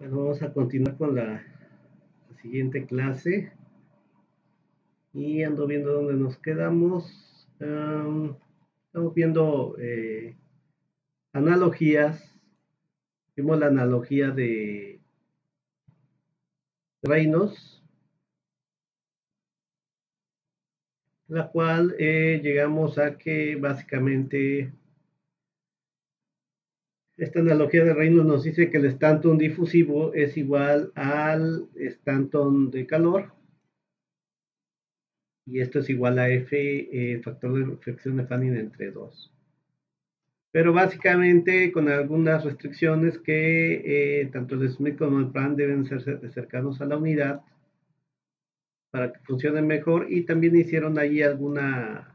Bueno, vamos a continuar con la siguiente clase y ando viendo dónde nos quedamos. Estamos viendo analogías. Vimos la analogía de reinos, la cual llegamos a que básicamente esta analogía de reinos nos dice que el Stanton difusivo es igual al Stanton de calor. Y esto es igual a F, factor de fricción de Fanning entre 2. Pero básicamente con algunas restricciones que tanto el Smith como el Prandtl deben ser cercanos a la unidad para que funcione mejor, y también hicieron allí alguna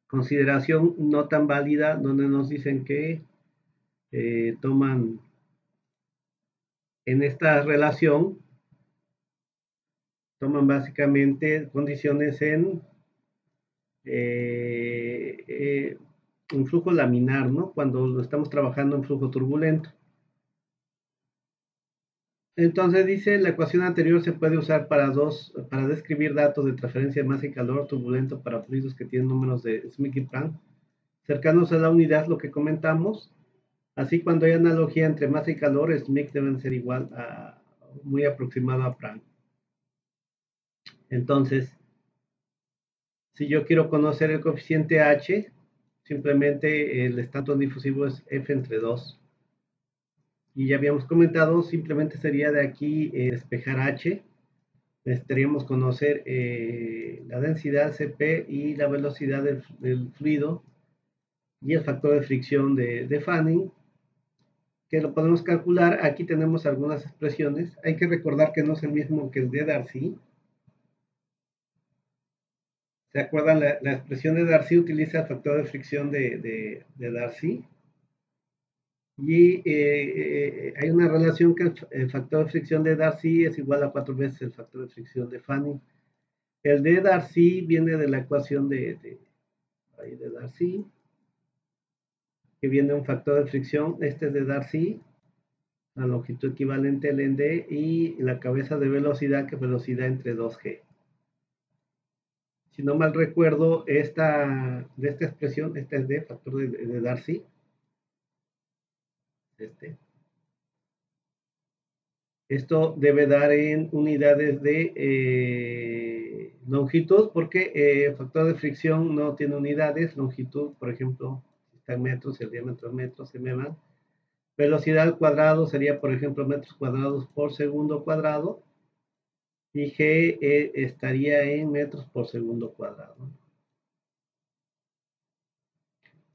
consideración no tan válida donde nos dicen que toman en esta relación, toman básicamente condiciones en un flujo laminar, ¿no? Cuando lo estamos trabajando en flujo turbulento. Entonces dice, la ecuación anterior se puede usar para describir datos de transferencia de masa y calor turbulento para fluidos que tienen números de Smith y Prandtl cercanos a la unidad, lo que comentamos. Así, cuando hay analogía entre masa y calor, Smith deben ser igual a muy aproximado a Prandtl. Entonces, si yo quiero conocer el coeficiente H, simplemente el Stanton difusivo es F entre 2. Y ya habíamos comentado, simplemente sería de aquí despejar H. Necesitaríamos conocer la densidad Cp y la velocidad del fluido y el factor de fricción de Fanning, que lo podemos calcular. Aquí tenemos algunas expresiones. Hay que recordar que no es el mismo que el de Darcy. ¿Se acuerdan? La expresión de Darcy utiliza el factor de fricción de Darcy. Y hay una relación que el factor de fricción de Darcy es igual a 4 veces el factor de fricción de Fanning. El de Darcy viene de la ecuación de Darcy, que viene un factor de fricción. Este es de Darcy, la longitud equivalente al ND, y la cabeza de velocidad, que es velocidad entre 2G. Si no mal recuerdo, de esta expresión, esta es de factor de Darcy. Esto debe dar en unidades de longitud, porque el factor de fricción no tiene unidades. Longitud, por ejemplo, está en metros, el diámetro en metros, se me van. Velocidad al cuadrado sería, por ejemplo, metros cuadrados por segundo cuadrado. Y G estaría en metros por segundo cuadrado.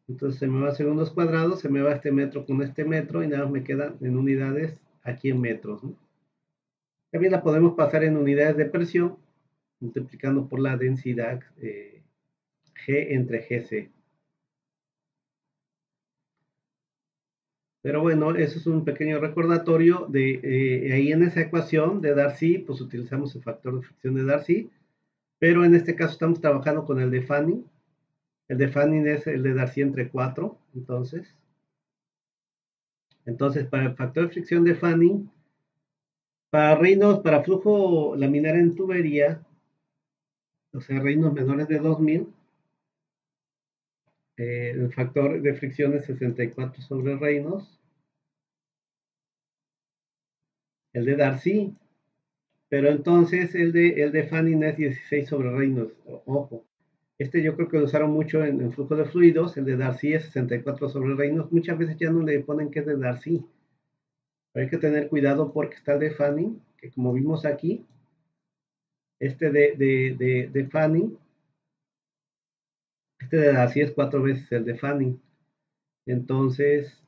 Entonces se me va a segundos cuadrados, se me va este metro con este metro, y nada más me quedan en unidades aquí en metros, ¿no? También la podemos pasar en unidades de presión, multiplicando por la densidad G entre GC. Pero bueno, eso es un pequeño recordatorio de ahí en esa ecuación de Darcy, pues utilizamos el factor de fricción de Darcy, pero en este caso estamos trabajando con el de Fanning. El de Fanning es el de Darcy entre 4, entonces para el factor de fricción de Fanning, para flujo laminar en tubería, o sea, reinos menores de 2000, el factor de fricción es 64 sobre reinos. El de Darcy, pero entonces el de Fanning es 16 sobre reinos. Ojo, yo creo que lo usaron mucho en flujo de fluidos. El de Darcy es 64 sobre reinos. Muchas veces ya no le ponen que es de Darcy, pero hay que tener cuidado porque está el de Fanning, que como vimos aquí, de Fanning, de Darcy es 4 veces el de Fanning. Entonces,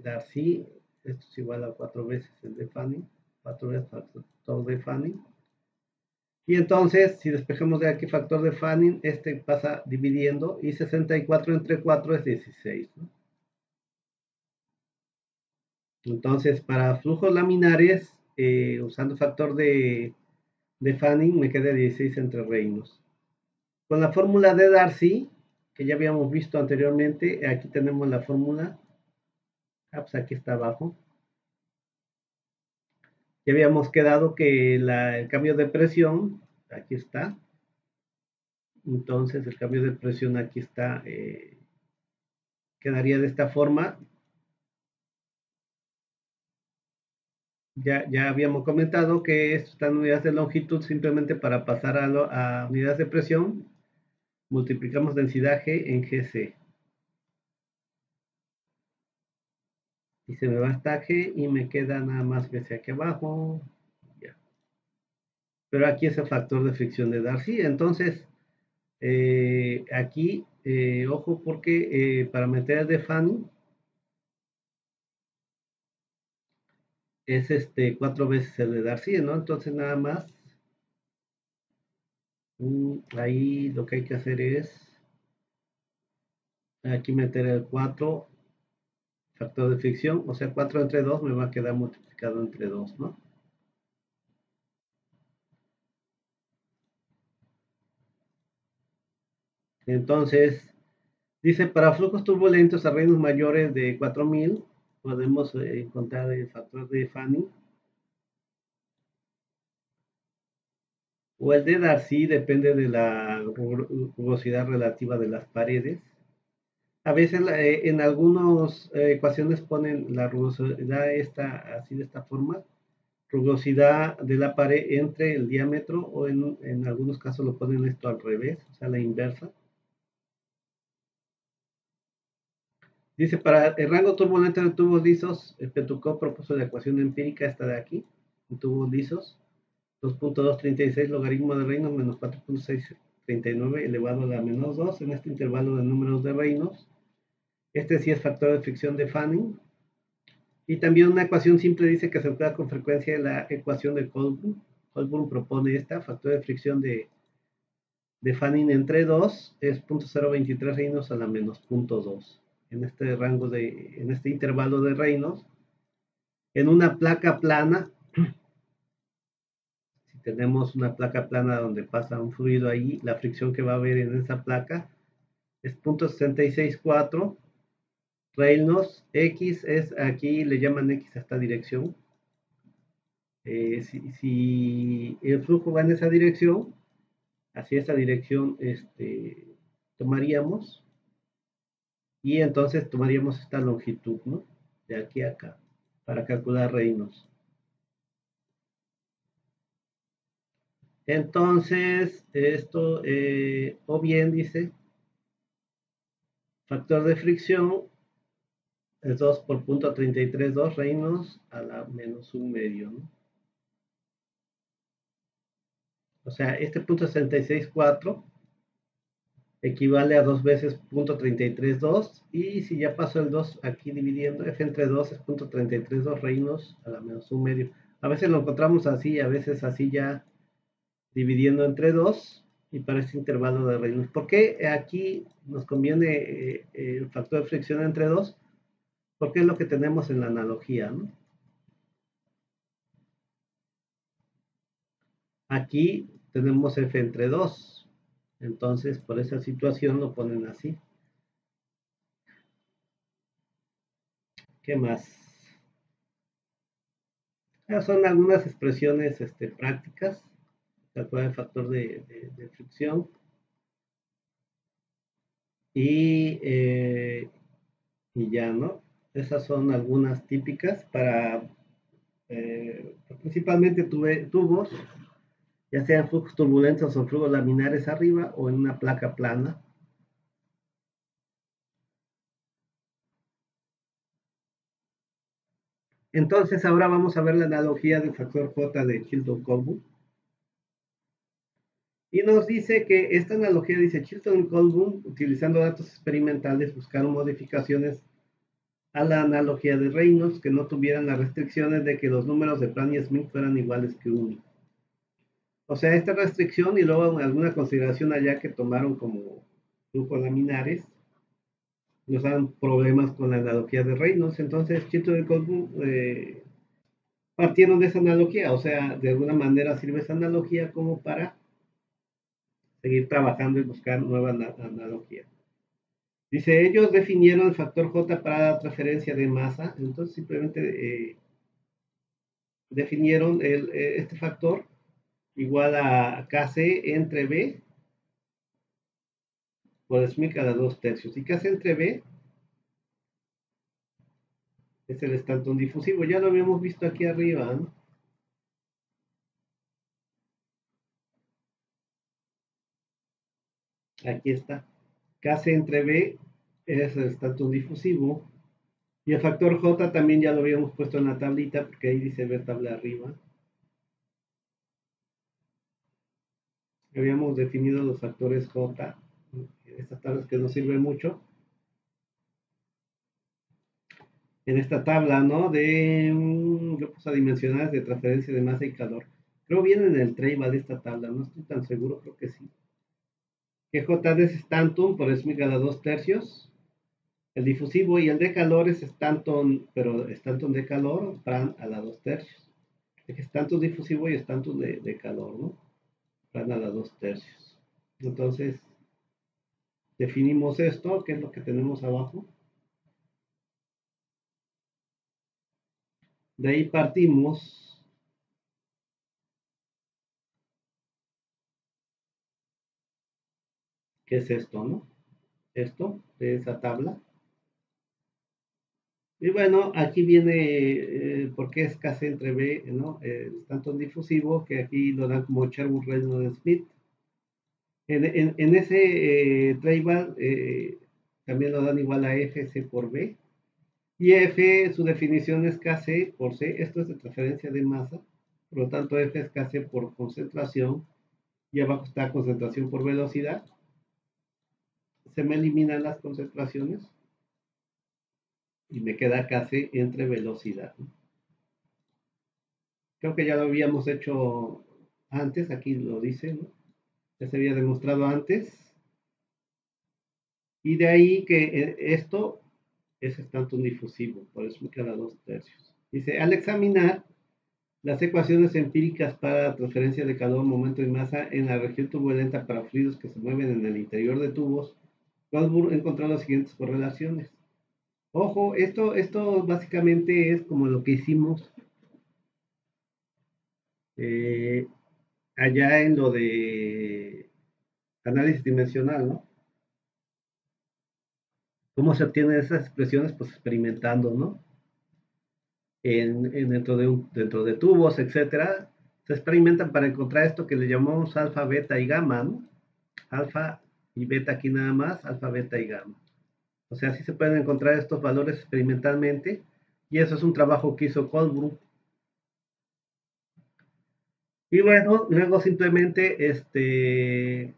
Darcy, esto es igual a 4 veces el de Fanning, 4 veces factor de Fanning. Y entonces, si despejamos de aquí factor de Fanning, pasa dividiendo, y 64 entre 4 es 16, ¿no? Entonces, para flujos laminares, usando factor de Fanning, me queda 16 entre reinos. Con la fórmula de Darcy, que ya habíamos visto anteriormente, aquí tenemos la fórmula. Pues aquí está abajo. Ya habíamos quedado que el cambio de presión, aquí está. Entonces el cambio de presión aquí está, quedaría de esta forma. Ya habíamos comentado que esto está en unidades de longitud, simplemente para pasar a unidades de presión, multiplicamos densidad G en GC. Y se me va hasta G y me queda nada más GC aquí abajo. Ya. Pero aquí es el factor de fricción de Darcy. Entonces, aquí, ojo porque para meter de Fanny es 4 veces el de Darcy, ¿no? Entonces nada más, ahí lo que hay que hacer es aquí meter el 4 factor de fricción, o sea, 4 entre 2 me va a quedar multiplicado entre 2, ¿no? Entonces, dice, para flujos turbulentos a reinos mayores de 4000, podemos encontrar el factor de Fanny. O el de Darcy, depende de la rugosidad relativa de las paredes. A veces en algunas ecuaciones ponen la rugosidad así de esta forma, rugosidad de la pared entre el diámetro, o en algunos casos lo ponen esto al revés, o sea, la inversa. Dice, para el rango turbulento de tubos lisos, Petucó propuso la ecuación empírica esta de aquí, en tubos lisos, 2.236 logaritmo de Reynolds menos 4.639 elevado a la menos 2 en este intervalo de números de Reynolds. Este sí es factor de fricción de Fanning. Y también una ecuación simple dice que se emplea con frecuencia la ecuación de Colburn. Colburn propone esta, factor de fricción de Fanning entre 2 es 0.023 Reynolds a la menos 0.2. En este rango en este intervalo de Reynolds, en una placa plana, si tenemos una placa plana donde pasa un fluido ahí, la fricción que va a haber en esa placa es 0.664 Reynolds. X es, aquí le llaman X a esta dirección. Si el flujo va en esa dirección, hacia esa dirección tomaríamos, y entonces tomaríamos esta longitud, ¿no? De aquí a acá, para calcular Reynolds. Entonces, esto, o bien dice, factor de fricción es 2 por punto 33.2 Reynolds a la menos un medio, ¿no? O sea, este punto 66.4 equivale a 2 veces punto 33.2, y si ya paso el 2 aquí dividiendo, f entre 2 es punto 33.2 Reynolds a la menos un medio. A veces lo encontramos así, a veces así ya dividiendo entre 2, y para este intervalo de Reynolds. ¿Por qué aquí nos conviene el factor de fricción entre 2? Porque es lo que tenemos en la analogía, ¿no? Aquí tenemos f entre 2, entonces por esa situación lo ponen así. ¿Qué más? Son algunas expresiones prácticas, calcular el factor de fricción, y, y ya, ¿no? Esas son algunas típicas para principalmente tubos, ya sean flujos turbulentos o flujos laminares arriba o en una placa plana. Entonces ahora vamos a ver la analogía del factor J de Chilton-Coulomb. Y nos dice que esta analogía dice Chilton y Coulomb, utilizando datos experimentales, buscaron modificaciones a la analogía de Reynolds que no tuvieran las restricciones de que los números de Planck y Smith fueran iguales que 1. O sea, esta restricción y luego alguna consideración allá que tomaron como flujos laminares nos dan problemas con la analogía de Reynolds. Entonces, Chilton y Coulomb partieron de esa analogía, o sea, de alguna manera sirve esa analogía como para seguir trabajando y buscar nuevas analogías. Dice, ellos definieron el factor J para la transferencia de masa, entonces simplemente definieron este factor igual a Kc entre B por Smith a la 2 tercios. Y Kc entre B es el Stanton difusivo, ya lo habíamos visto aquí arriba, ¿no? Aquí está. Kc entre B es el Stanton difusivo. Y el factor J también ya lo habíamos puesto en la tablita, porque ahí dice ver tabla arriba. Habíamos definido los factores J, estas tablas que nos sirven mucho. En esta tabla, ¿no? De grupos adimensionales de transferencia de masa y calor. Creo viene en el treiba de esta tabla, no estoy tan seguro, creo que sí. Que J es Stanton por Smith a la 2 tercios. El difusivo y el de calor es Stanton, pero Stanton de calor, Prandtl a la 2 tercios. Stanton difusivo y Stanton de calor, ¿no? Prandtl a la 2 tercios. Entonces, definimos esto, que es lo que tenemos abajo. De ahí partimos. ¿Qué es esto, no? Esto, de esa tabla. Y bueno, aquí viene por qué es Kc entre B, ¿no? El Stanton difusivo, que aquí lo dan como Sherwood-Reynolds-Smith. En ese treiba también lo dan igual a Fc por B. Y F, su definición es Kc por C. Esto es de transferencia de masa. Por lo tanto, F es Kc por concentración. Y abajo está concentración por velocidad. Se me eliminan las concentraciones. Y me queda Kc entre velocidad, ¿no? Creo que ya lo habíamos hecho antes, aquí lo dice, ¿no? Ya se había demostrado antes. Y de ahí que esto es Stanton difusivo, por eso me queda 2 tercios. Dice, al examinar las ecuaciones empíricas para transferencia de calor, momento y masa en la región turbulenta para fluidos que se mueven en el interior de tubos, Goldberg encontró las siguientes correlaciones. Ojo, esto básicamente es como lo que hicimos eh, allá en lo de análisis dimensional, ¿no? ¿Cómo se obtienen esas expresiones? Pues experimentando, ¿no? Dentro de tubos, etcétera, se experimentan para encontrar esto que le llamamos alfa, beta y gamma, ¿no? Alfa y beta aquí nada más, alfa, beta y gamma. O sea, sí se pueden encontrar estos valores experimentalmente, y eso es un trabajo que hizo Colbrook. Y bueno, luego simplemente se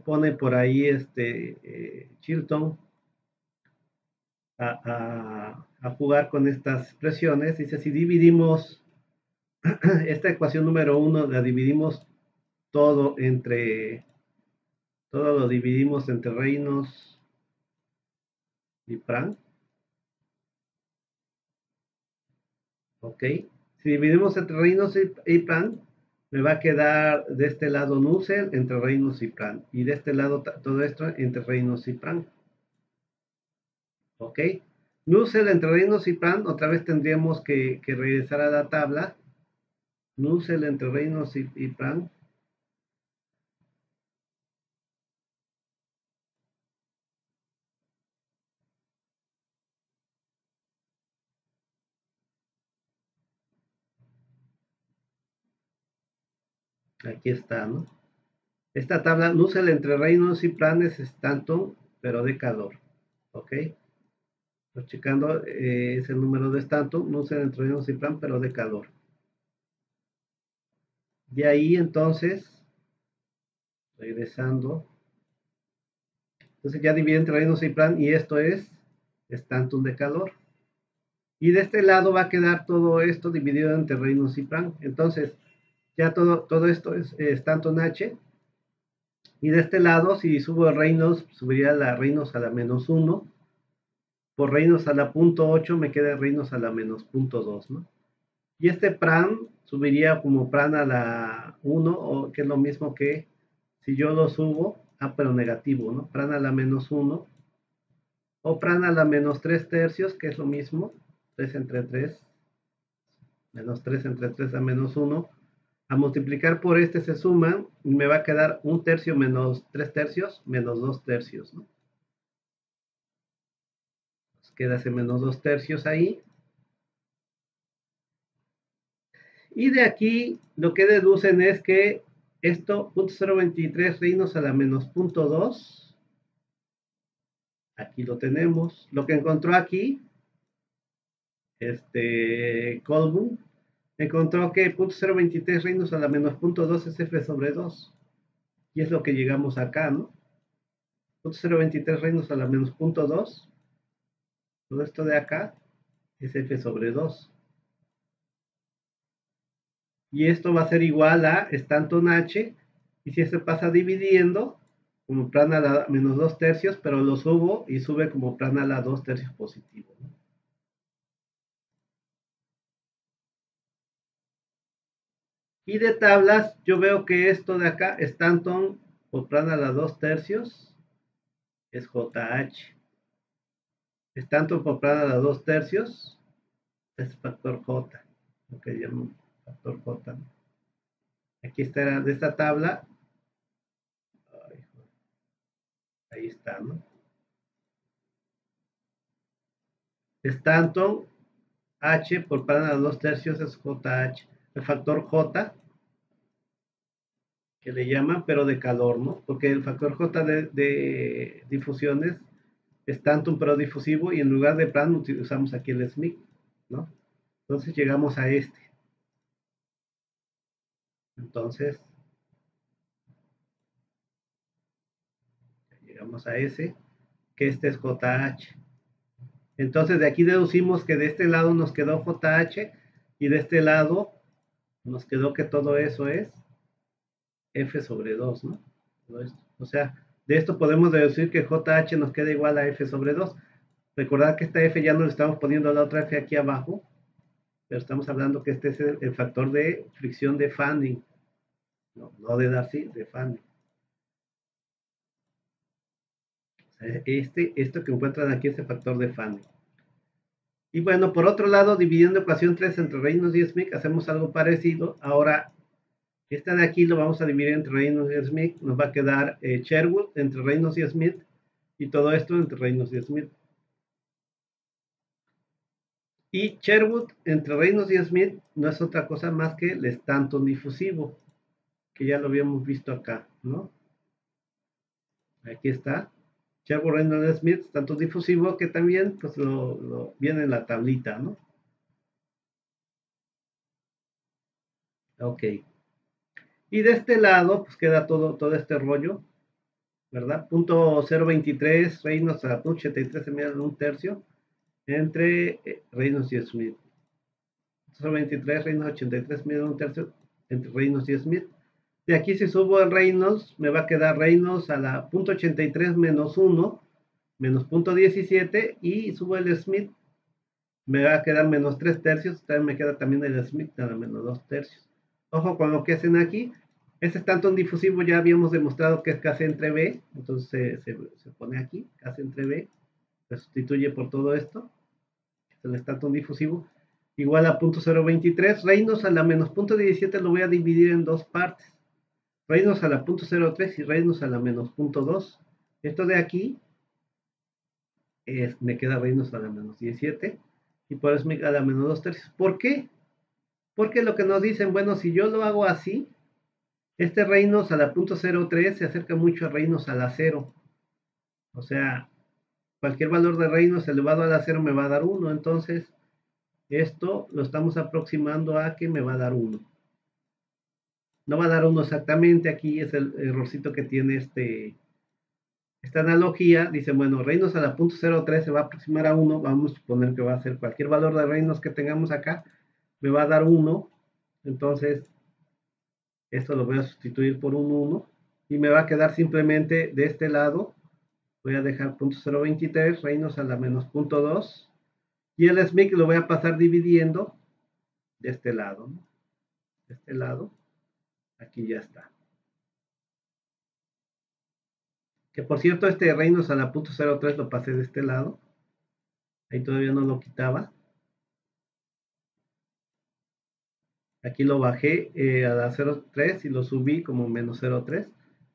pone por ahí Chilton a jugar con estas presiones. Dice, si dividimos esta ecuación número 1, la dividimos todo todo lo dividimos entre Reynolds y Prandtl, ¿ok? Si dividimos entre Reynolds y Prandtl, me va a quedar de este lado Nusselt entre Reynolds y Prandtl, y de este lado todo esto entre Reynolds y Prandtl, ¿ok? Nusselt entre Reynolds y Prandtl, otra vez tendríamos que regresar a la tabla. Nusselt entre Reynolds y Prandtl. Aquí está, ¿no? Esta tabla, Nusselt entre Reynolds y Prandtl es Stanton, pero de calor, ¿ok? Pues checando, es el número de Stanton, Nusselt entre Reynolds y Prandtl, pero de calor. De ahí entonces, regresando, entonces ya divide entre Reynolds y Prandtl, y esto es Stanton de calor. Y de este lado va a quedar todo esto dividido entre Reynolds y Prandtl. Entonces, ya todo esto es Stanton H. Y de este lado, si subo el Reynolds, subiría la Reynolds a la menos 1. Por Reynolds a la punto 8 me queda Reynolds a la menos punto 2, ¿no? Y este Prandtl subiría como Prandtl a la 1, o que es lo mismo que si yo lo subo pero negativo, ¿no? Prana a la menos 1, o prana a la menos 3 tercios, que es lo mismo, 3 entre 3, menos 3 entre 3 a menos 1. A multiplicar por este se suman y me va a quedar 1 tercio menos 3 tercios menos 2 tercios, ¿no? Pues queda ese menos 2 tercios ahí. Y de aquí lo que deducen es que esto, 0.023 reinos a la menos 0.2, aquí lo tenemos. Lo que encontró aquí, Colbún, encontró que 0.023 reinos a la menos 0.2 es f sobre 2. Y es lo que llegamos acá, ¿no? 0.023 reinos a la menos 0.2. Todo esto de acá es f sobre 2. Y esto va a ser igual a Stanton H. Y si se pasa dividiendo, como prana a la menos 2 tercios, pero lo subo y sube como prana a la 2 tercios positivo, ¿no? Y de tablas, yo veo que esto de acá, Stanton por prana a la 2 tercios, es JH. Stanton por prana a la 2 tercios, es factor J, lo que llaman factor J, ¿no? Aquí está de esta tabla, ahí está, ¿no? Stanton H por prana a la 2 tercios es JH. El factor J, que le llaman, pero de calor, ¿no? Porque el factor J de difusiones es tanto un pero difusivo y en lugar de plan utilizamos aquí el Smith, ¿no? Entonces llegamos a este. Entonces, llegamos a ese, que este es JH. Entonces de aquí deducimos que de este lado nos quedó JH y de este lado nos quedó que todo eso es F sobre 2, ¿no? Todo esto. O sea, de esto podemos deducir que JH nos queda igual a F sobre 2. Recordad que esta F ya no le estamos poniendo la otra F aquí abajo, pero estamos hablando que este es el factor de fricción de Fanning, no de Darcy, de Fanning. O sea, esto que encuentran aquí es el factor de Fanning. Y bueno, por otro lado, dividiendo ecuación 3 entre Reynolds y Smith, hacemos algo parecido. Ahora, esta de aquí lo vamos a dividir entre Reynolds y Smith. Nos va a quedar Sherwood entre Reynolds y Smith. Y todo esto entre Reynolds y Smith. Y Sherwood entre Reynolds y Smith no es otra cosa más que el Stanton difusivo, que ya lo habíamos visto acá, ¿no? Aquí está. Sherwood Reynolds Smith, Stanton difusivo, que también pues lo viene en la tablita, ¿no? Ok. Y de este lado, pues queda todo este rollo, ¿verdad? Punto 0.23 Reynolds a 83 se mide en un tercio entre Reynolds y Smith. 0.23 Reynolds 83 mide en un tercio entre Reynolds y Smith. De aquí si subo el Reynolds, me va a quedar Reynolds a la 0.83 menos 1, menos 0.17, y subo el Smith, me va a quedar menos 3 tercios, también me queda también el Smith a la menos 2 tercios. Ojo con lo que hacen aquí. Este Stanton difusivo ya habíamos demostrado que es K entre B, entonces se pone aquí, K entre B, se sustituye por todo esto, es el Stanton difusivo, igual a 0.023, Reynolds a la menos 0.17 lo voy a dividir en dos partes, Reynolds a la 0.03 y Reynolds a la menos 0.2. Esto de aquí me queda Reynolds a la menos 17 y por eso me queda a la menos 2 tercios. ¿Por qué? Porque lo que nos dicen, bueno, si yo lo hago así, este Reynolds a la 0.03 se acerca mucho a Reynolds a la 0. O sea, cualquier valor de Reynolds elevado a la 0 me va a dar 1. Entonces, esto lo estamos aproximando a que me va a dar 1. No va a dar 1 exactamente. Aquí es el errorcito que tiene esta analogía. Dice, bueno, Reynolds a la 0.03 se va a aproximar a 1. Vamos a suponer que va a ser cualquier valor de Reynolds que tengamos acá. Me va a dar 1. Entonces, esto lo voy a sustituir por un 1. Y me va a quedar simplemente de este lado. Voy a dejar 0.023, Reynolds a la menos 0.2. Y el Smith lo voy a pasar dividiendo de este lado, ¿no? De este lado. Aquí ya está. Que por cierto, este Reynolds a la .03 lo pasé de este lado. Ahí todavía no lo quitaba. Aquí lo bajé a la 0.3 y lo subí como menos 0.3.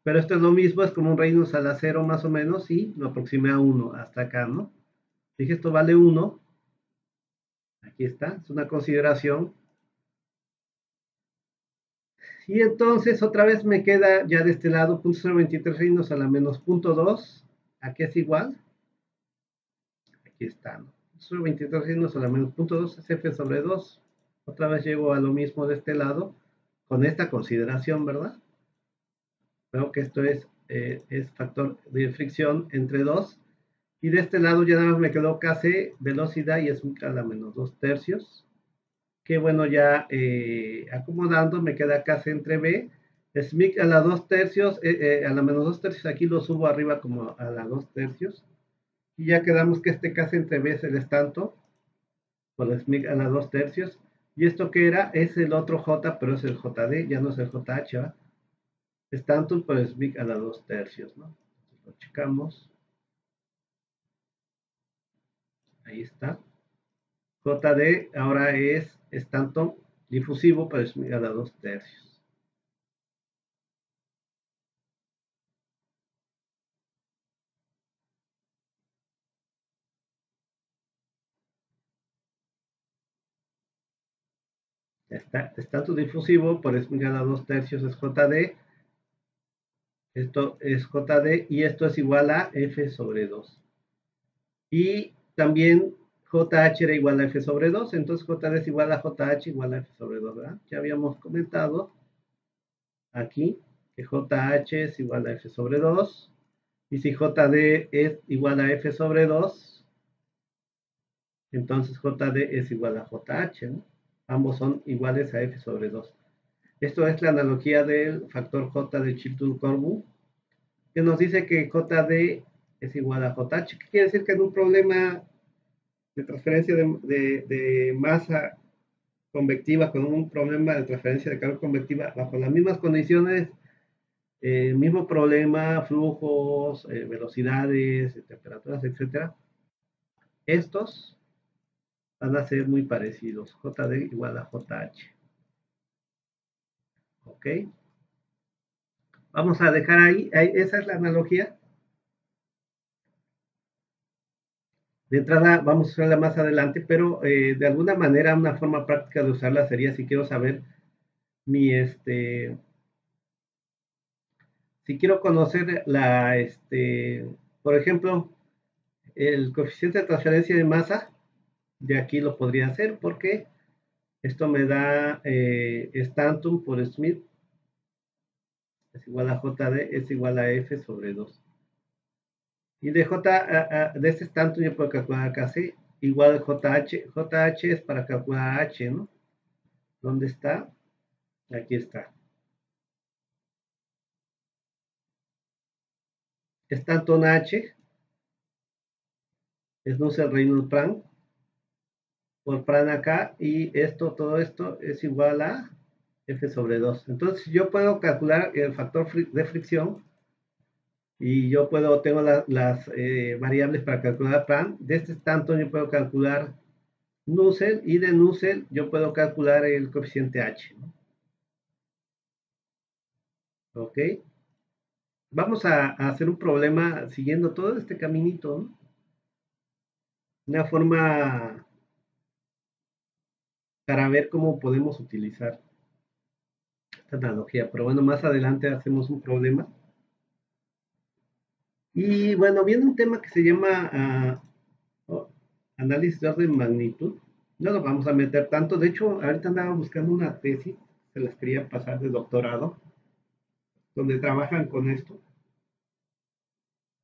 Pero esto es lo mismo, es como un Reynolds a la 0 más o menos y lo aproximé a 1 hasta acá, ¿no? Dije esto vale 1. Aquí está, es una consideración. Y entonces otra vez me queda ya de este lado .023 Reynolds a la menos .2. Aquí es igual. Aquí está, ¿no? 0.23 Reynolds a la menos .2 es F sobre 2. Otra vez llego a lo mismo de este lado con esta consideración, ¿verdad? Veo que esto es factor de fricción entre 2. Y de este lado ya nada más me quedó Kc, velocidad, y es a la menos 2 tercios. Que bueno, ya acomodando me queda Kc entre B. Smith a la 2 tercios, a la menos 2 tercios, aquí lo subo arriba como a la 2 tercios. Y ya quedamos que este Kc entre B es el estanto, por Smith a la 2 tercios. Y esto que era, es el otro J, pero es el JD, ya no es el JH, ¿va? Stanton por Smith a la 2 tercios, ¿no? Entonces lo checamos. Ahí está. JD ahora es Stanton difusivo por Smith a la 2 tercios. Stanton difusivo por Smith a la 2 tercios es JD. Esto es JD y esto es igual a F sobre 2. Y también JH era igual a F sobre 2, entonces JD es igual a JH igual a F sobre 2, ¿verdad? Ya habíamos comentado aquí que JH es igual a F sobre 2, y si JD es igual a F sobre 2, entonces JD es igual a JH, ¿no? Ambos son iguales a F sobre 2. Esto es la analogía del factor J de Chilton-Corbus, que nos dice que JD es igual a JH. ¿Qué quiere decir? Que en un problema de transferencia de masa convectiva con un problema de transferencia de calor convectiva bajo las mismas condiciones, mismo problema, flujos, velocidades, temperaturas, etcétera, estos van a ser muy parecidos. JD igual a JH. ¿Ok? Vamos a dejar ahí, esa es la analogía. De entrada vamos a usarla más adelante, pero de alguna manera una forma práctica de usarla sería si quiero saber mi, si quiero conocer por ejemplo, el coeficiente de transferencia de masa, de aquí lo podría hacer porque esto me da Stanton por Smith es igual a JD es igual a F sobre 2. Y de este Stanton yo puedo calcular KC igual a JH. JH es para calcular H, ¿no? ¿Dónde está? Aquí está. Stanton H es Nusselt Reynolds Prandtl por Prandtl acá, y todo esto es igual a F sobre 2. Entonces yo puedo calcular el factor de fricción y yo tengo las variables para calcular Prandtl. De este Stanton yo puedo calcular Nusselt, y de Nusselt yo puedo calcular el coeficiente H, ¿no? ¿Ok? Vamos a hacer un problema siguiendo todo este caminito, ¿no? Una forma para ver cómo podemos utilizar esta analogía. Pero bueno, más adelante hacemos un problema. Y bueno, viene un tema que se llama análisis de orden magnitud. No lo vamos a meter tanto. De hecho, ahorita andaba buscando una tesis, se las quería pasar de doctorado, donde trabajan con esto.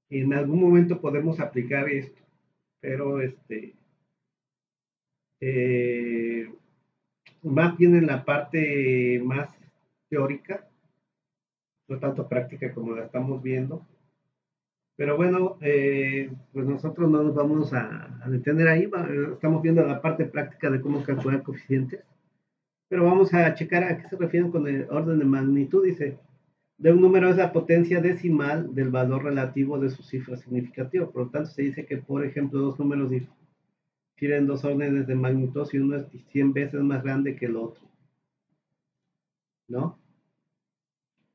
En algún momento podemos aplicar esto, pero eh, más bien en la parte más teórica, no tanto práctica como la estamos viendo. Pero bueno, pues nosotros no nos vamos a detener ahí, estamos viendo la parte práctica de cómo calcular coeficientes, pero vamos a checar a qué se refieren con el orden de magnitud. Dice, de un número es la potencia decimal del valor relativo de su cifra significativa. Por lo tanto, se dice que, por ejemplo, dos números difieren dos órdenes de magnitud y uno es 100 veces más grande que el otro, ¿no?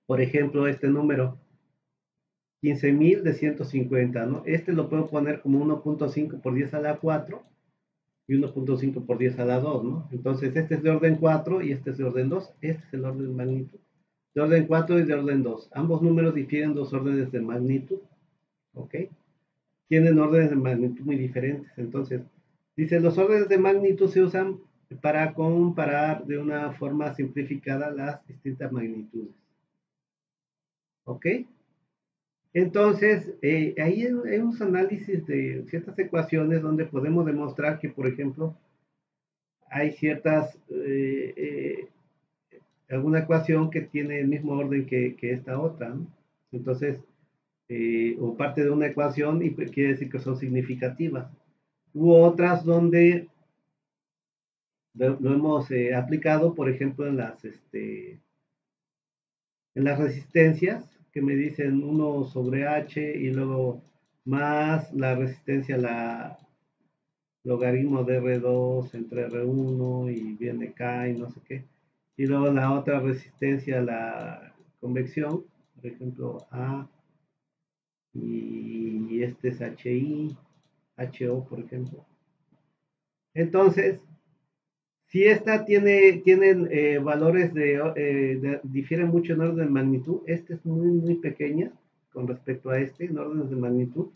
Por ejemplo, este número, 15.000 de 150, ¿no? Este lo puedo poner como 1.5 por 10 a la 4 y 1.5 por 10 a la 2, ¿no? Entonces, este es de orden 4 y este es de orden 2. Este es el orden de magnitud. De orden 4 y de orden 2. Ambos números difieren dos órdenes de magnitud, ¿ok? Tienen órdenes de magnitud muy diferentes. Entonces, dice, los órdenes de magnitud se usan para comparar de una forma simplificada las distintas magnitudes, ¿ok? Entonces, ahí hay unos análisis de ciertas ecuaciones donde podemos demostrar que, por ejemplo, hay ciertas, alguna ecuación que tiene el mismo orden que esta otra, ¿no? Entonces, o parte de una ecuación y quiere decir que son significativas. U otras donde lo hemos aplicado, por ejemplo, en las resistencias, que me dicen 1 sobre H y luego más la resistencia, la logaritmo de R2 entre R1 y viene K y no sé qué. Y luego la otra resistencia, la convección, por ejemplo, A, y este es HI, HO, por ejemplo. Entonces, si esta tienen valores difieren mucho en orden de magnitud, este es muy, muy pequeña con respecto a este en órdenes de magnitud.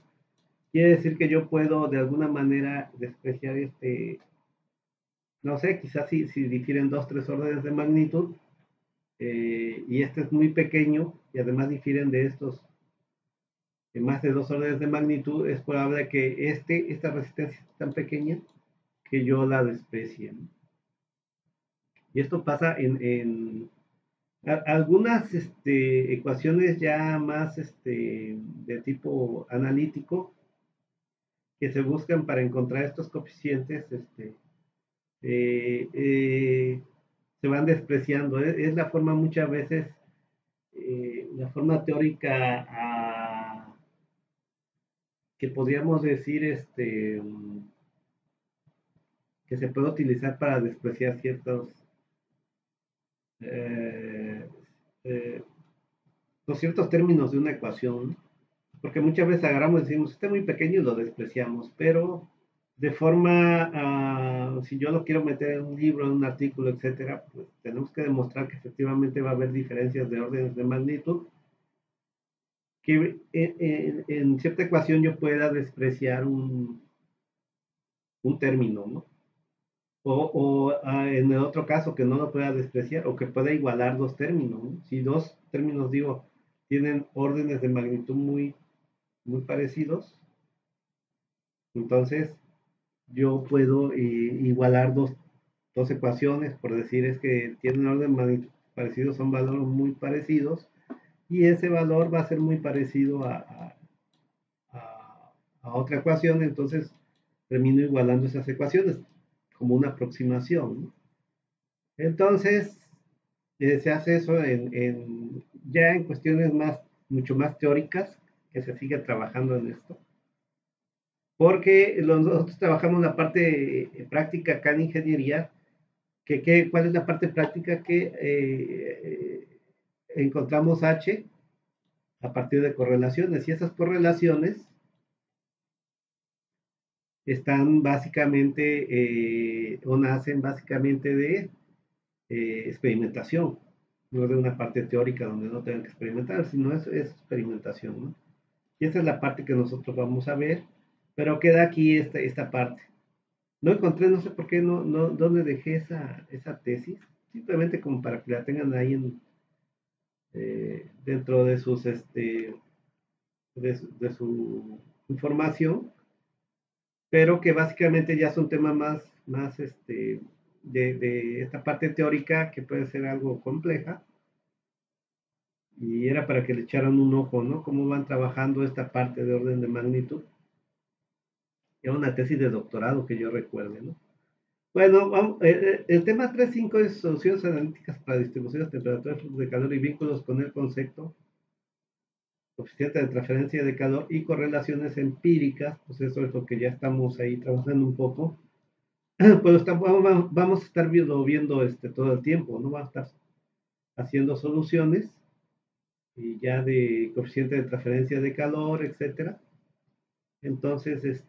Quiere decir que yo puedo de alguna manera despreciar no sé, quizás si difieren dos, tres órdenes de magnitud, y este es muy pequeño y además difieren de estos más de dos órdenes de magnitud, es probable que esta resistencia es tan pequeña que yo la desprecie, ¿no? Y esto pasa en algunas ecuaciones ya más de tipo analítico que se buscan para encontrar estos coeficientes, eh, eh, se van despreciando. Es la forma muchas veces, la forma teórica que podríamos decir que se puede utilizar para despreciar eh, eh, los ciertos términos de una ecuación, porque muchas veces agarramos y decimos, está muy pequeño y lo despreciamos, pero de forma, si yo lo quiero meter en un libro, en un artículo, etcétera, pues tenemos que demostrar que efectivamente va a haber diferencias de órdenes de magnitud, que en cierta ecuación yo pueda despreciar un término, ¿no? O en el otro caso que no lo pueda despreciar o que pueda igualar dos términos, ¿no? Si dos términos, digo, tienen órdenes de magnitud muy, muy parecidos, entonces yo puedo igualar dos ecuaciones, por decir es que tienen orden de magnitud parecido, son valores muy parecidos, y ese valor va a ser muy parecido a otra ecuación, entonces termino igualando esas ecuaciones como una aproximación, ¿no? Entonces, se hace eso ya en cuestiones mucho más teóricas, que se sigue trabajando en esto, porque nosotros trabajamos la parte práctica acá en ingeniería, ¿cuál es la parte práctica? Que encontramos H a partir de correlaciones, y esas correlaciones están básicamente, o nacen básicamente de experimentación, no de una parte teórica donde no tengan que experimentar, sino es experimentación, ¿no? Y esa es la parte que nosotros vamos a ver, pero queda aquí esta parte. No encontré, no sé por qué, dónde dejé esa tesis, simplemente como para que la tengan ahí dentro de de su información, pero que básicamente ya es un tema más de esta parte teórica que puede ser algo compleja, y era para que le echaran un ojo, ¿no? Cómo van trabajando esta parte de orden de magnitud. Era una tesis de doctorado que yo recuerde, ¿no? Bueno, el tema 3.5 es soluciones analíticas para distribuciones, temperaturas, flujo de calor y vínculos con el concepto, coeficiente de transferencia de calor y correlaciones empíricas. Pues eso es lo que ya estamos ahí trabajando un poco. Pues vamos a estar viendo todo el tiempo, ¿no? Vamos a estar haciendo soluciones y ya de coeficiente de transferencia de calor, etcétera. Entonces,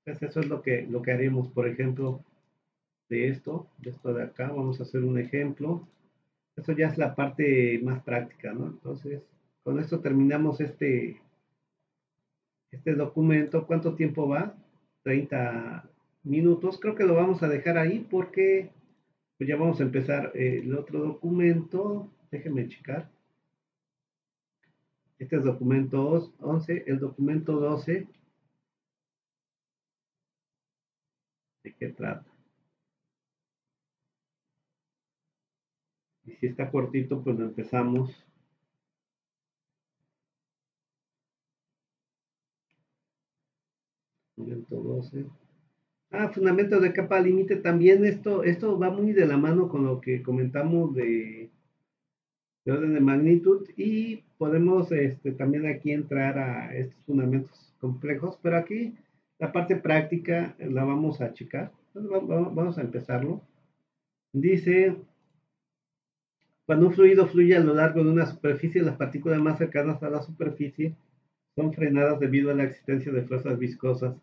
pues eso es lo que haremos, por ejemplo, de esto de acá. Vamos a hacer un ejemplo. Eso ya es la parte más práctica, ¿no? Entonces, con esto terminamos este documento. ¿Cuánto tiempo va? 30 minutos. Creo que lo vamos a dejar ahí porque pues ya vamos a empezar el otro documento. Déjenme checar. Este es documento 11. El documento 12. ¿De qué trata? Y si está cortito, pues lo empezamos. Documento 12. Fundamentos de capa límite. También esto va muy de la mano con lo que comentamos de orden de magnitud y podemos también aquí entrar a estos fundamentos complejos, pero aquí la parte práctica la vamos a checar. Entonces, vamos a empezarlo. Dice, cuando un fluido fluye a lo largo de una superficie, las partículas más cercanas a la superficie son frenadas debido a la existencia de fuerzas viscosas,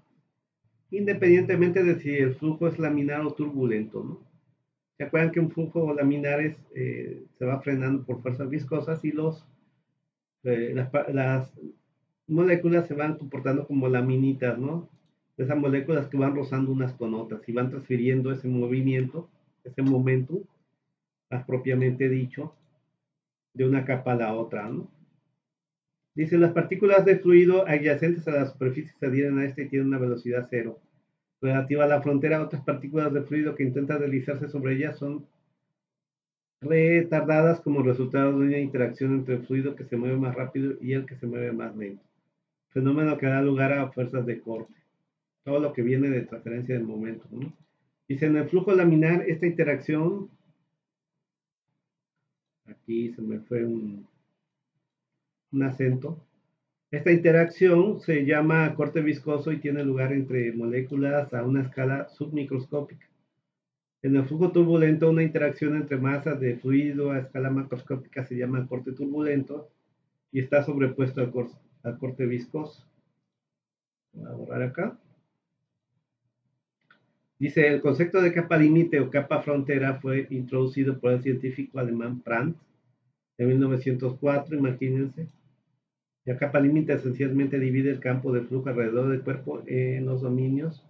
independientemente de si el flujo es laminar o turbulento, ¿no? ¿Se acuerdan que un flujo laminar se va frenando por fuerzas viscosas y las moléculas se van comportando como laminitas, ¿no? Esas moléculas que van rozando unas con otras y van transfiriendo ese movimiento, ese momento, más propiamente dicho, de una capa a la otra, ¿no? Dice, las partículas de fluido adyacentes a la superficie se adhieren a este y tienen una velocidad cero. Relativa a la frontera, otras partículas de fluido que intentan deslizarse sobre ellas son retardadas como resultado de una interacción entre el fluido que se mueve más rápido y el que se mueve más lento. Fenómeno que da lugar a fuerzas de corte. Todo lo que viene de transferencia del momento, ¿no? Dice, en el flujo laminar, esta interacción, aquí se me fue un acento, esta interacción se llama corte viscoso y tiene lugar entre moléculas a una escala submicroscópica. En el flujo turbulento, una interacción entre masas de fluido a escala macroscópica se llama corte turbulento y está sobrepuesto al corte viscoso. Voy a borrar acá. Dice, el concepto de capa límite o capa frontera fue introducido por el científico alemán Prandtl en 1904, imagínense. La capa límite esencialmente divide el campo de flujo alrededor del cuerpo en los dominios.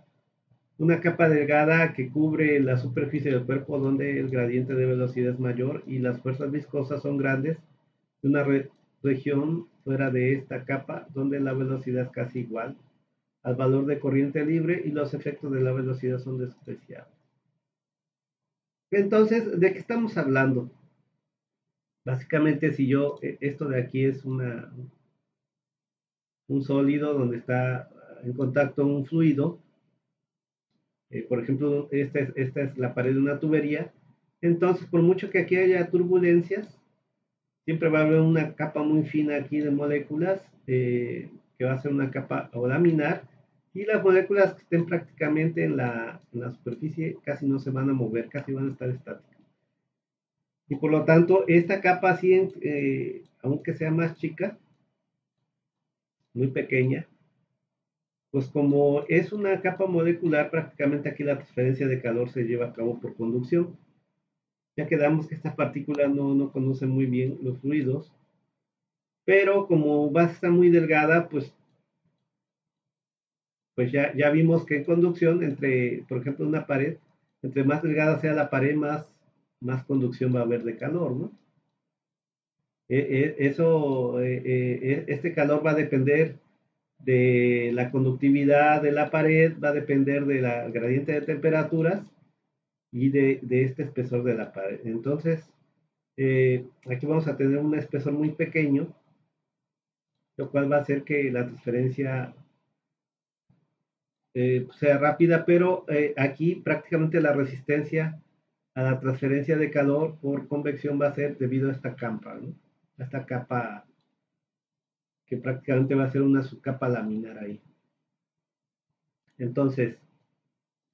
Una capa delgada que cubre la superficie del cuerpo donde el gradiente de velocidad es mayor y las fuerzas viscosas son grandes. Una región fuera de esta capa donde la velocidad es casi igual al valor de corriente libre y los efectos de la velocidad son despreciables. Entonces, ¿de qué estamos hablando? Básicamente, si esto de aquí es un sólido donde está en contacto un fluido, por ejemplo, esta es la pared de una tubería, entonces por mucho que aquí haya turbulencias, siempre va a haber una capa muy fina aquí de moléculas, que va a ser una capa o laminar, y las moléculas que estén prácticamente en la superficie casi no se van a mover, casi van a estar estáticas. Y por lo tanto, esta capa, así, aunque sea más chica, muy pequeña, pues como es una capa molecular, prácticamente aquí la transferencia de calor se lleva a cabo por conducción. Ya quedamos que esta partícula no conoce muy bien los fluidos, pero como va a estar muy delgada, pues ya vimos que en conducción, por ejemplo, una pared, entre más delgada sea la pared, más conducción va a haber de calor, ¿no? Este calor va a depender de la conductividad de la pared, va a depender de la gradiente de temperaturas y de este espesor de la pared. Entonces, aquí vamos a tener un espesor muy pequeño, lo cual va a hacer que la transferencia sea rápida, pero aquí prácticamente la resistencia a la transferencia de calor por convección va a ser debido a esta capa, ¿no? A esta capa que prácticamente va a ser una subcapa laminar ahí. Entonces,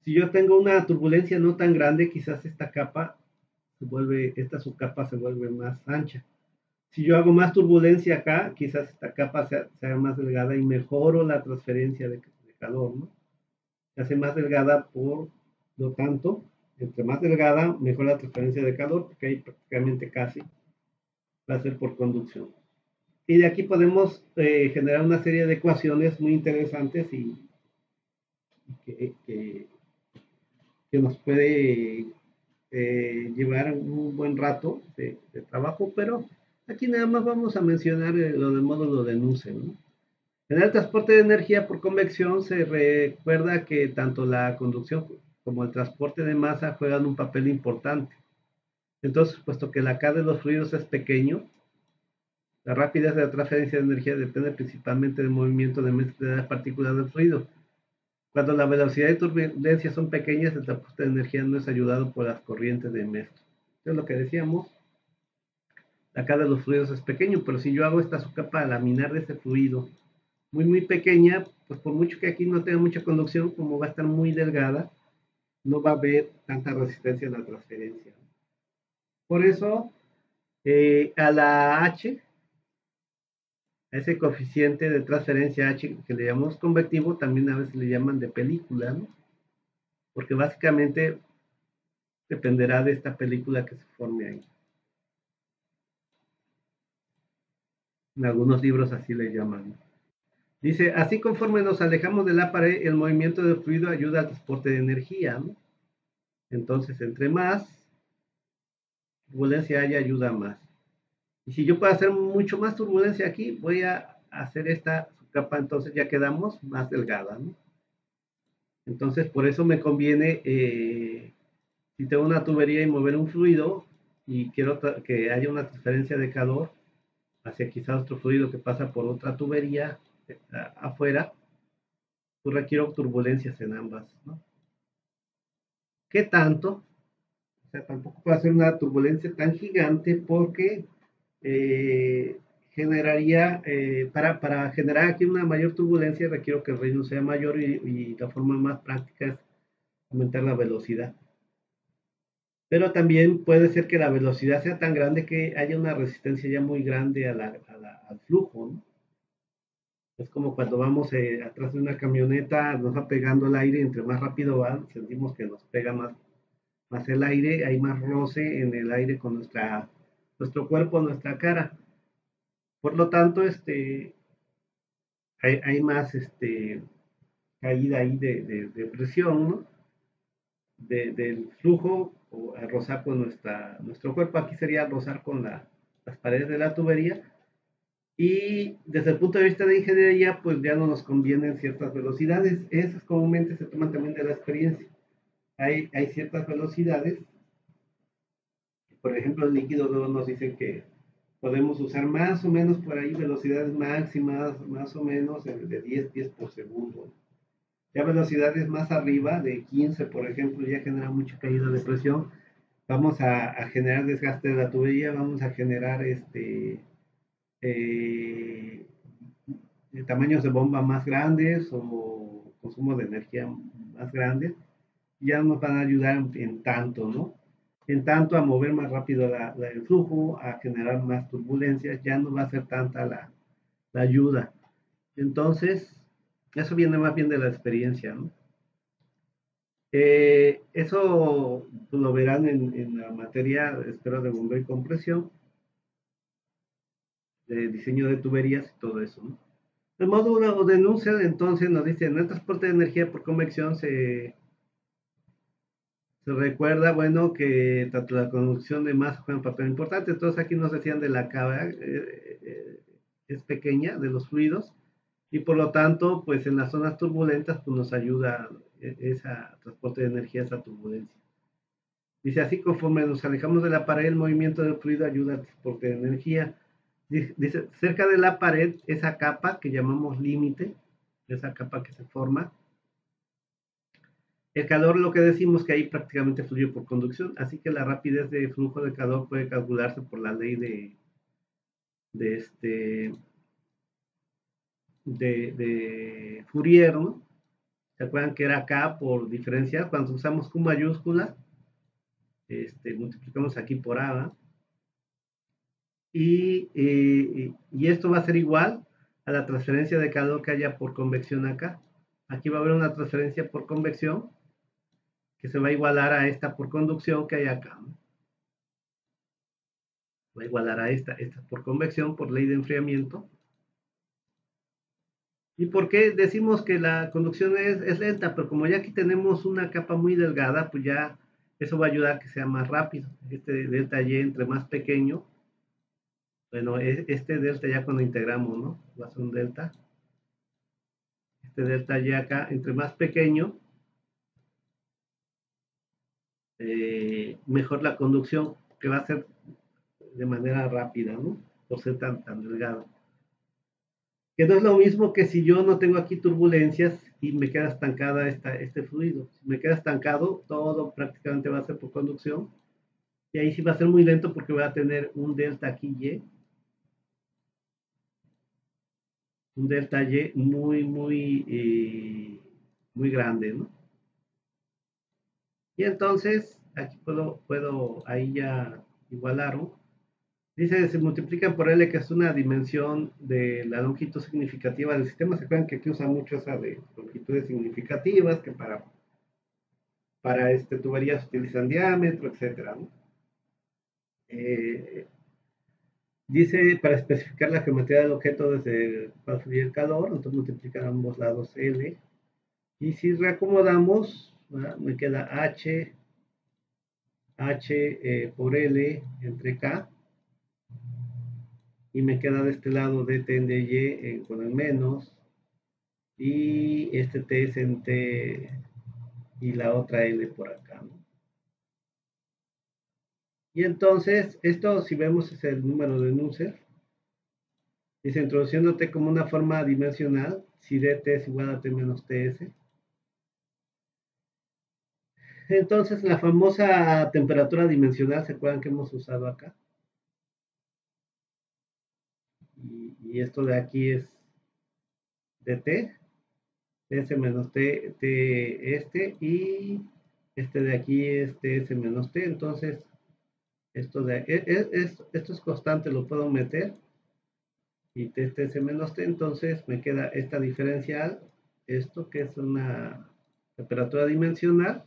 si yo tengo una turbulencia no tan grande, quizás esta subcapa se vuelve más ancha. Si yo hago más turbulencia acá, quizás esta capa sea más delgada y mejoro la transferencia de calor, ¿no? Se hace más delgada, por lo tanto, entre más delgada, mejor la transferencia de calor, porque ahí prácticamente casi va a ser por conducción. Y de aquí podemos generar una serie de ecuaciones muy interesantes y que, que, que nos puede llevar un buen rato de trabajo, pero aquí nada más vamos a mencionar lo del módulo de NUCE, ¿no? En el transporte de energía por convección se recuerda que tanto la conducción como el transporte de masa juegan un papel importante. Entonces, puesto que la K de los fluidos es pequeño, la rapidez de la transferencia de energía depende principalmente del movimiento de mezcla de las partículas del fluido. Cuando la velocidad y turbulencia son pequeñas, el transporte de energía no es ayudado por las corrientes de mezcla. Entonces, lo que decíamos, la K de los fluidos es pequeño, pero si yo hago esta subcapa laminar de ese fluido muy pequeña, pues por mucho que aquí no tenga mucha conducción, como va a estar muy delgada, no va a haber tanta resistencia a la transferencia. Por eso, a la H, a ese coeficiente de transferencia H que le llamamos convectivo, también a veces le llaman de película, ¿no? Porque básicamente dependerá de esta película que se forme ahí. En algunos libros así le llaman, ¿no? Dice, así conforme nos alejamos de la pared, el movimiento del fluido ayuda al transporte de energía, ¿no? Entonces, entre más turbulencia haya, ayuda más. Y si yo puedo hacer mucho más turbulencia aquí, voy a hacer esta capa, entonces ya quedamos más delgada, ¿no? Entonces, por eso me conviene, si tengo una tubería y mover un fluido y quiero que haya una transferencia de calor hacia quizás otro fluido que pasa por otra tubería afuera, pues requiero turbulencias en ambas, ¿no? ¿Qué tanto? O sea, tampoco puedo hacer una turbulencia tan gigante porque eh, generaría, para generar aquí una mayor turbulencia, requiero que el reino sea mayor y la forma más práctica es aumentar la velocidad. Pero también puede ser que la velocidad sea tan grande que haya una resistencia ya muy grande al flujo, ¿no? Es como cuando vamos atrás de una camioneta, nos va pegando el aire, entre más rápido va, sentimos que nos pega más el aire, hay más roce en el aire con nuestro cuerpo, nuestra cara. Por lo tanto, hay más caída ahí de presión, ¿no? Del flujo o a rozar con nuestro cuerpo. Aquí sería rozar con las paredes de la tubería. Y desde el punto de vista de ingeniería, pues ya no nos convienen ciertas velocidades. Esas comúnmente se toman también de la experiencia. Hay ciertas velocidades. Por ejemplo, el líquido luego nos dicen que podemos usar más o menos por ahí velocidades máximas, más o menos de 10 pies por segundo. Ya velocidades más arriba, de 15 por ejemplo, ya genera mucha caída de presión. Vamos a generar desgaste de la tubería, vamos a generar eh, tamaños de bomba más grandes o consumo de energía más grandes. Ya nos van a ayudar en tanto, ¿no? En tanto a mover más rápido el flujo, a generar más turbulencias, ya no va a ser tanta la ayuda. Entonces, eso viene más bien de la experiencia, ¿no? Eso pues, lo verán en la materia, espero, de bombeo y compresión, de diseño de tuberías y todo eso, ¿no? El módulo de NUCED entonces nos dice, en el transporte de energía por convección se recuerda, bueno, que tanto la conducción de masa juega un papel importante. Entonces aquí nos decían de la cava, es pequeña, de los fluidos, y por lo tanto, pues en las zonas turbulentas, pues nos ayuda ese transporte de energía, esa turbulencia. Dice, así conforme nos alejamos de la pared, el movimiento del fluido ayuda al transporte de energía. Dice, cerca de la pared, esa capa que llamamos límite, esa capa que se forma, El calor, lo que decimos que ahí prácticamente fluye por conducción, así que la rapidez de flujo de calor puede calcularse por la ley de, este, de Fourier, ¿no? ¿Se acuerdan que era K por diferencia? Cuando usamos Q mayúscula, multiplicamos aquí por A, ¿verdad? Y esto va a ser igual a la transferencia de calor que haya por convección acá. Aquí va a haber una transferencia por convección que se va a igualar a esta por conducción que hay acá, ¿no? Va a igualar a esta por convección, por ley de enfriamiento. ¿Y por qué decimos que la conducción es lenta? Pero como ya aquí tenemos una capa muy delgada, pues ya eso va a ayudar a que sea más rápido. Este delta Y entre más pequeño, bueno, este delta ya cuando integramos, ¿no? Va a ser un delta. Este delta Y acá, entre más pequeño, mejor la conducción, que va a ser de manera rápida, ¿no? Por ser tan delgado. Que no es lo mismo que si yo no tengo aquí turbulencias y me queda estancada este fluido. Si me queda estancado, todo prácticamente va a ser por conducción. Y ahí sí va a ser muy lento porque voy a tener un delta aquí Y. Un delta Y muy grande, ¿no? Y entonces, aquí puedo ahí ya igualarlo. Dice, se multiplican por L, que es una dimensión de la longitud significativa del sistema. ¿Se acuerdan que aquí usa mucho esa de longitudes significativas, que para tuberías utilizan diámetro, etcétera, ¿no? Eh, Dice, para especificar la geometría del objeto desde el cual fluye el calor, entonces multiplican ambos lados L. Y si reacomodamos, ¿verdad? Me queda H por L entre K. Y me queda de este lado dt en dy con el menos. Y este T es en T y la otra L por acá, ¿no? Y entonces, esto si vemos es el número de Nusselt. Dice, introduciendo T como una forma dimensional, si dt es igual a T menos Ts. Entonces, la famosa temperatura dimensional, ¿se acuerdan que hemos usado acá? Y esto de aquí es dt, Ts menos T, y este de aquí es Ts menos T. Entonces, esto es constante, lo puedo meter. Y Ts menos T, entonces me queda esta diferencial, esto que es una temperatura dimensional.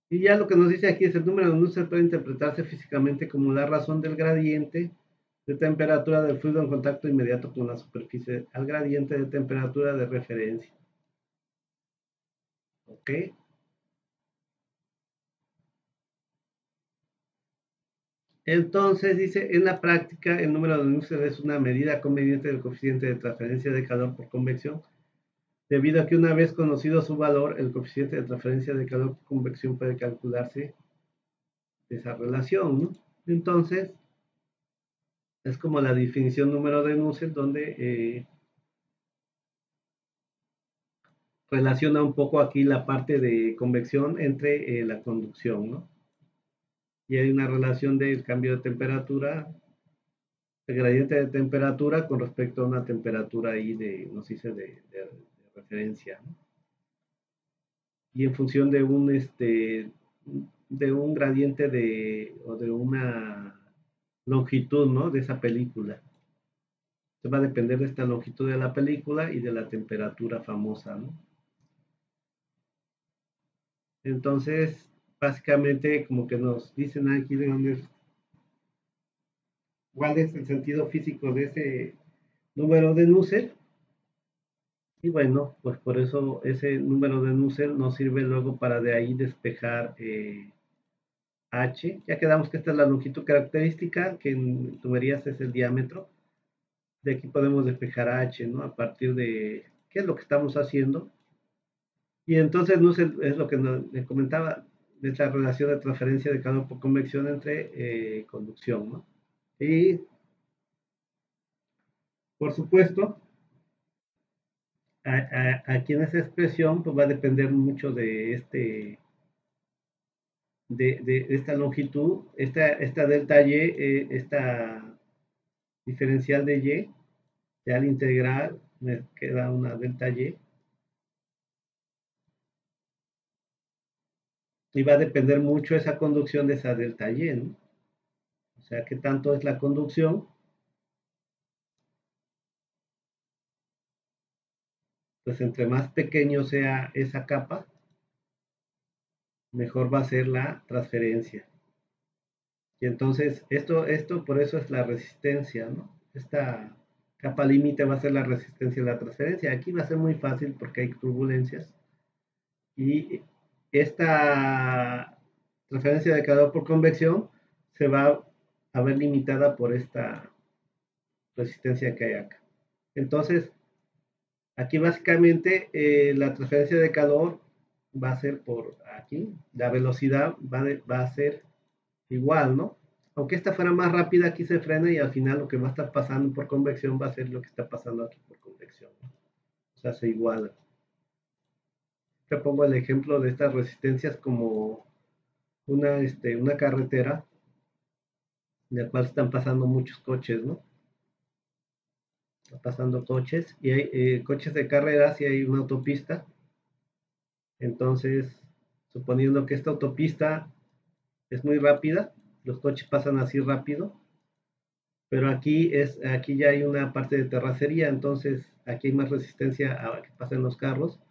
Y ya lo que nos dice aquí es el número de Nusselt puede interpretarse físicamente como la razón del gradiente de temperatura del fluido en contacto inmediato con la superficie al gradiente de temperatura de referencia. ¿Ok? Entonces dice, en la práctica el número de Nusselt es una medida conveniente del coeficiente de transferencia de calor por convección, debido a que una vez conocido su valor, el coeficiente de transferencia de calor por convección puede calcularse de esa relación, ¿no? Entonces, es como la definición número de Nusselt, donde relaciona un poco aquí la parte de convección entre la conducción, ¿no? Y hay una relación del cambio de temperatura, el gradiente de temperatura con respecto a una temperatura ahí nos dice, de referencia, ¿no? Y en función de un gradiente o de una longitud, ¿no? De esa película. Se va a depender de esta longitud de la película y de la temperatura famosa, ¿no? Entonces, básicamente, como que nos dicen aquí de dónde, cuál es el sentido físico de ese número de Nusselt. Y bueno, pues por eso ese número de Nusselt nos sirve luego para de ahí despejar H. Ya quedamos que esta es la longitud característica, que en tuberías es el diámetro. De aquí podemos despejar H, ¿no? A partir de qué es lo que estamos haciendo. Y entonces Nusselt es lo que les comentaba, de esta relación de transferencia de calor por convección entre conducción, ¿no? Y, por supuesto, aquí en esa expresión pues va a depender mucho de esta longitud, esta delta y, esta diferencial de y, ya al integrar me queda una delta y va a depender mucho esa conducción de esa delta y, ¿no? O sea, qué tanto es la conducción, pues entre más pequeño sea esa capa, mejor va a ser la transferencia. Y entonces, esto por eso es la resistencia, ¿no? Esta capa límite va a ser la resistencia de la transferencia. Aquí va a ser muy fácil porque hay turbulencias. Y esta transferencia de calor por convección se va a ver limitada por esta resistencia que hay acá. Entonces, aquí básicamente la transferencia de calor va a ser por aquí, la velocidad va a ser igual, ¿no? Aunque esta fuera más rápida, aquí se frena y al final lo que va a estar pasando por convección va a ser lo que está pasando aquí por convección, ¿no? O sea, se iguala. Te pongo el ejemplo de estas resistencias como una carretera en la cual están pasando muchos coches, ¿no? Están pasando coches y hay coches de carreras y hay una autopista. Entonces, suponiendo que esta autopista es muy rápida, los coches pasan así rápido, pero aquí ya hay una parte de terracería, entonces aquí hay más resistencia a que pasen los carros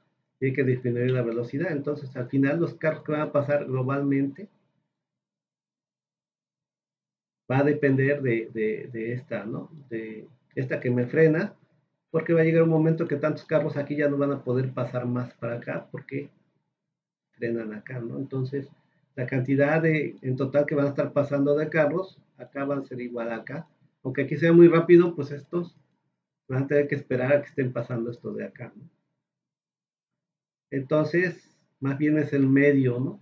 y hay que disminuir la velocidad. Entonces, al final, los carros que van a pasar globalmente va a depender de esta, ¿no? De esta que me frena, porque va a llegar un momento que tantos carros aquí ya no van a poder pasar más para acá porque frenan acá, ¿no? Entonces, la cantidad en total que van a estar pasando de carros, acá van a ser igual a acá. Aunque aquí sea muy rápido, pues estos van a tener que esperar a que estén pasando esto de acá, ¿no? Entonces, más bien es el medio, ¿no?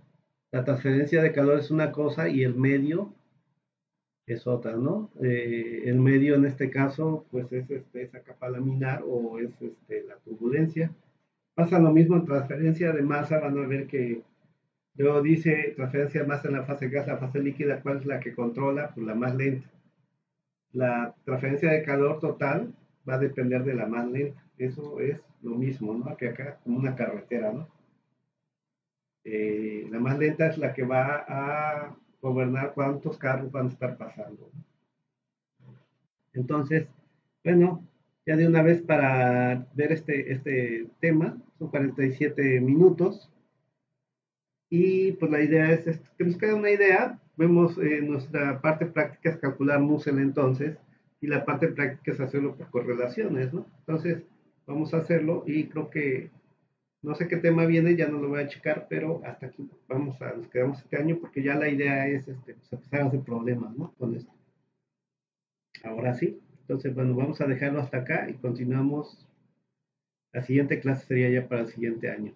La transferencia de calor es una cosa y el medio es otra, ¿no? El medio en este caso, pues es esa capa laminar o es la turbulencia. Pasa lo mismo en transferencia de masa, van a ver que luego dice transferencia de masa en la fase gas, la fase líquida, ¿cuál es la que controla? Pues la más lenta. La transferencia de calor total va a depender de la más lenta. Eso es lo mismo, ¿no? Que acá, como una carretera, ¿no? La más lenta es la que va a gobernar cuántos carros van a estar pasando. Entonces, bueno, ya de una vez para ver este tema, son 47 minutos y pues la idea es que nos queda una idea, vemos nuestra parte práctica es calcular Musel entonces y la parte práctica es hacerlo por correlaciones, ¿no? Entonces, vamos a hacerlo y creo que no sé qué tema viene, ya no lo voy a checar, pero hasta aquí nos quedamos este año porque ya la idea es pues, empezar a hacer problemas, ¿no? Con esto. Ahora sí. Entonces, bueno, vamos a dejarlo hasta acá y continuamos. La siguiente clase sería ya para el siguiente año.